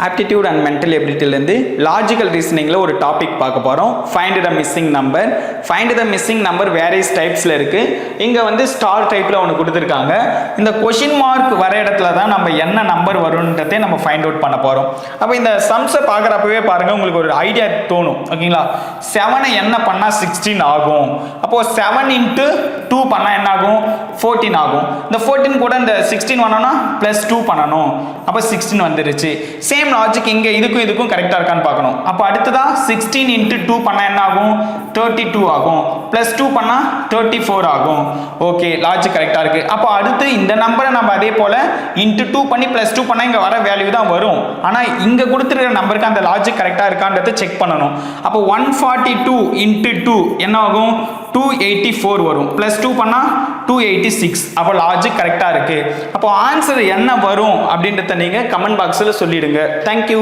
Aptitude and mental எபிலிட்டிலேருந்து logical ரீசனிங்கில் ஒரு டாபிக் பார்க்க போகிறோம். Find the missing number. Find the missing number various டைப்ஸில் இருக்குது. இங்கே வந்து ஸ்டார் டைப்பில் ஒன்று கொடுத்துருக்காங்க. இந்த கொஷின் மார்க் வர இடத்துல தான் நம்ம என்ன நம்பர் வரும்ன்றதே நம்ம ஃபைண்ட் அவுட் பண்ண போகிறோம். அப்போ இந்த சம்ஸை பார்க்குறப்பவே பாருங்கள், உங்களுக்கு ஒரு ஐடியா தோணும். ஓகேங்களா, 7 என்ன பண்ணால் 16 ஆகும். அப்போது 7 × 2 பண்ணால் என்ன ஆகும்? 14 ஆகும். இந்த 14 கூட இந்த 16 பண்ணோம்னா +2 பண்ணணும். அப்போ 16 வந்துருச்சு. சேம் லாஜிக் இங்கே இதுக்கும் கரெக்டாக இருக்கான்னு பார்க்கணும். அப்போ அடுத்ததான் 16 × 2 பண்ணால் என்ன ஆகும்? 32 ஆகும். +2 பண்ணால் 34 ஆகும். ஓகே, லாஜிக் கரெக்டாக இருக்குது. அப்போ அடுத்து இந்த நம்பரை நம்ம அதே போல் ×2 பண்ணி +2 பண்ணால் இங்கே வர வேல்யூ தான் வரும். ஆனால் இங்கே கொடுத்துருக்கிற நம்பருக்கு அந்த லாஜிக் கரெக்டாக இருக்கான்றதை செக் பண்ணணும். அப்போ 142 × 2 என்ன ஆகும்? 284 வரும். +2 பண்ணால் 286. அப்போ லாஜிக் கரெக்டாக இருக்குது. அப்போ ஆன்சர் என்ன வரும் அப்படின்றத நீங்கள் கமெண்ட் பாக்ஸில் சொல்லிடுங்க. தேங்க்யூ.